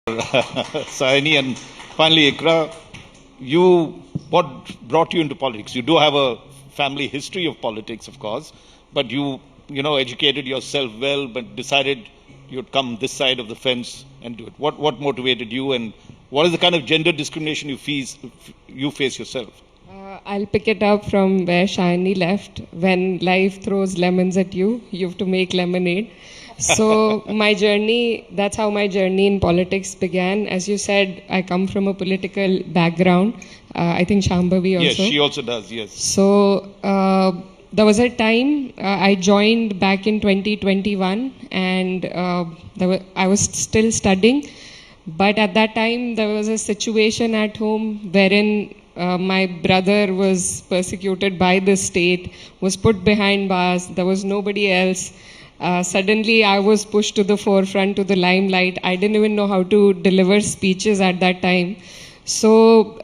Saini, and finally Iqra, what brought you into politics? You do have a family history of politics, of course, but you educated yourself well, but decided you'd come this side of the fence and do it. What motivated you, and what is the kind of gender discrimination you face yourself? I'll pick it up from where Shani left. When life throws lemons at you, you have to make lemonade. So my journey, that's how my journey in politics began. As you said, I come from a political background. I think Shambhavi also. Yes, she also does, yes. So there was a time I joined back in 2021 and I was still studying. But at that time, there was a situation at home wherein my brother was persecuted by the state, was put behind bars. There was nobody else. Suddenly, I was pushed to the forefront, to the limelight. I didn't even know how to deliver speeches at that time. So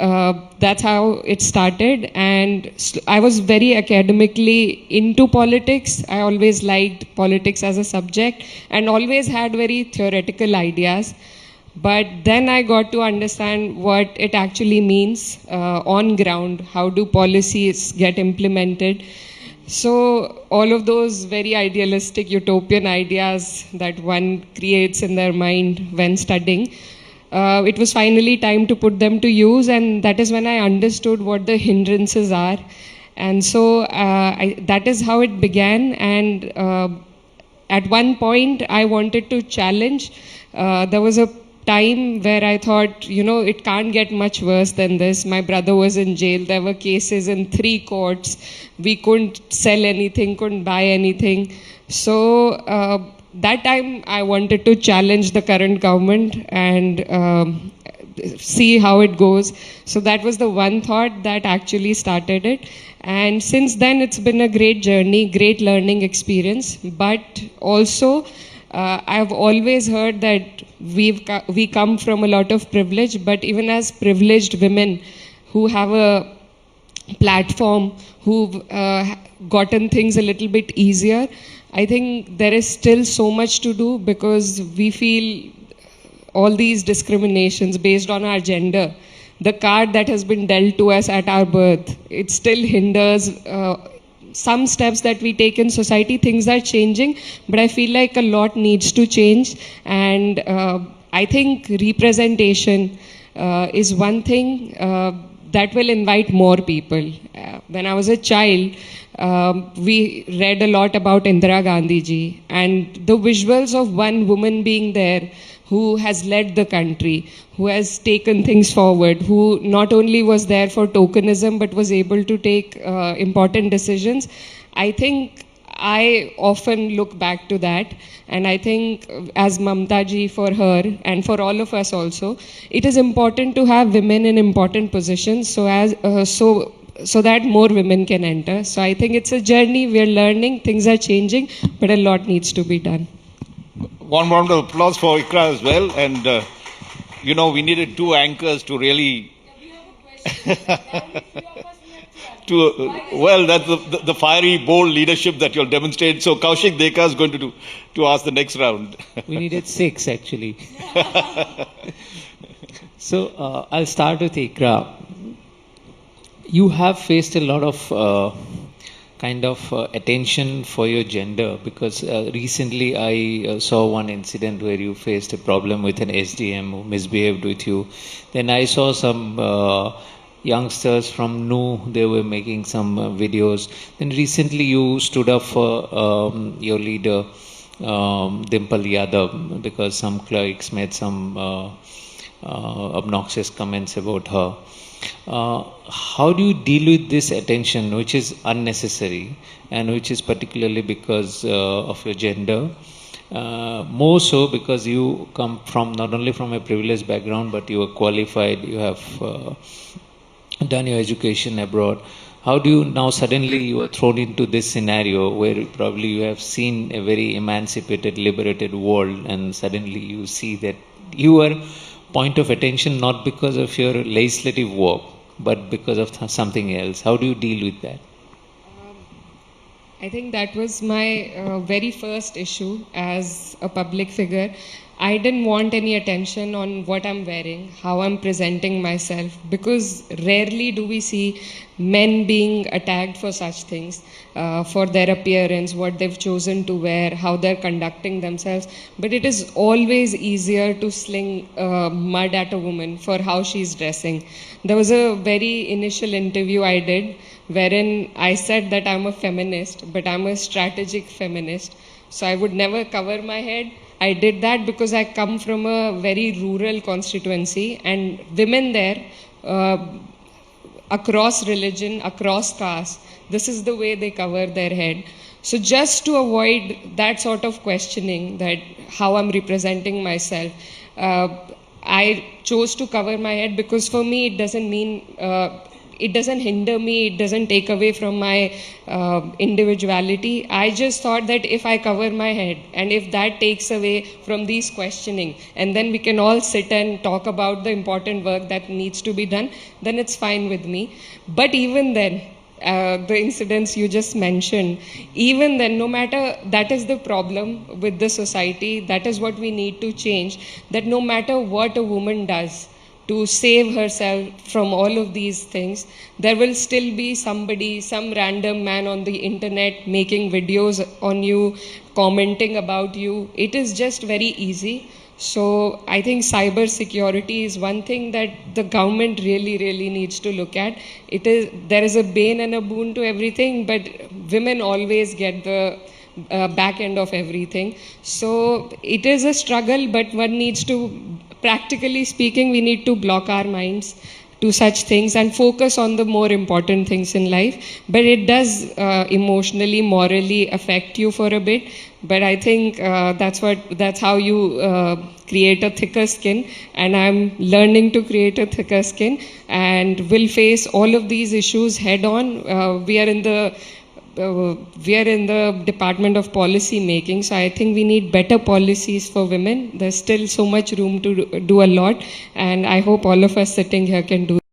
that's how it started. And I was very academically into politics. I always liked politics as a subject and always had very theoretical ideas. But then I got to understand what it actually means on ground. How do policies get implemented? So all of those very idealistic utopian ideas that one creates in their mind when studying, it was finally time to put them to use, and that is when I understood what the hindrances are. And so that is how it began. And at one point I wanted to challenge. There was a time where I thought, it can't get much worse than this. My brother was in jail. There were cases in 3 courts. We couldn't sell anything, couldn't buy anything. So that time I wanted to challenge the current government and see how it goes. So that was the one thought that actually started it. And since then it's been a great journey, great learning experience. But also I've always heard that we come from a lot of privilege, but even as privileged women who have a platform, who've gotten things a little bit easier, I think there is still so much to do, because we feel all these discriminations based on our gender, the card that has been dealt to us at our birth, it still hinders some steps that we take in society. Things are changing, but I feel like a lot needs to change. And I think representation is one thing that will invite more people. When I was a child, we read a lot about Indira Gandhi ji, and the visuals of one woman being there who has led the country, who has taken things forward, who not only was there for tokenism but was able to take important decisions. I think I often look back to that, and I think as Mamta ji for her and for all of us also, it is important to have women in important positions so that more women can enter. So I think it's a journey, we're learning, things are changing, but a lot needs to be done. One round of applause for Iqra as well. And, we needed 2 anchors to really... that's the fiery, bold leadership that you'll demonstrate. So Kaushik Deka is going to ask the next round. We needed 6, actually. So I'll start with Iqra. You have faced a lot of attention for your gender, because recently I saw one incident where you faced a problem with an SDM who misbehaved with you. Then I saw some youngsters from NU, they were making some videos. Then recently you stood up for your leader, Dimple Yadav, because some clerks made some obnoxious comments about her. How do you deal with this attention, which is unnecessary and which is particularly because of your gender? More so because you come from not only from a privileged background, but you are qualified, you have done your education abroad. How do you now suddenly you are thrown into this scenario where probably you have seen a very emancipated, liberated world, and suddenly you see that you are point of attention not because of your legislative work, but because of something else? How do you deal with that? I think that was my very first issue as a public figure. I didn't want any attention on what I'm wearing, how I'm presenting myself, because rarely do we see men being attacked for such things, for their appearance, what they've chosen to wear, how they're conducting themselves. But it is always easier to sling mud at a woman for how she's dressing. There was a very initial interview I did wherein I said that I'm a feminist, but I'm a strategic feminist. So I would never cover my head. I did that because I come from a very rural constituency, and women there, uh, across religion, across caste, this is the way they cover their head. So just to avoid that sort of questioning, that how I'm representing myself, uh, I chose to cover my head because for me it doesn't mean it doesn't hinder me, it doesn't take away from my individuality. I just thought that if I cover my head and if that takes away from these questioning, and then we can all sit and talk about the important work that needs to be done, then it's fine with me. But even then, the incidents you just mentioned, even then, no matter, that is the problem with the society, that is what we need to change, that no matter what a woman does to save herself from all of these things, there will still be somebody, some random man on the internet making videos on you, commenting about you. It is just very easy. So I think cyber security is one thing that the government really, really needs to look at. There is a bane and a boon to everything, but women always get the back end of everything. So it is a struggle, but one needs to, practically speaking, we need to block our minds to such things and focus on the more important things in life. But it does emotionally, morally affect you for a bit. But I think that's how you create a thicker skin. And I'm learning to create a thicker skin, and will face all of these issues head on. We are in the Department of Policy Making, so I think we need better policies for women. There's still so much room to do a lot, and I hope all of us sitting here can do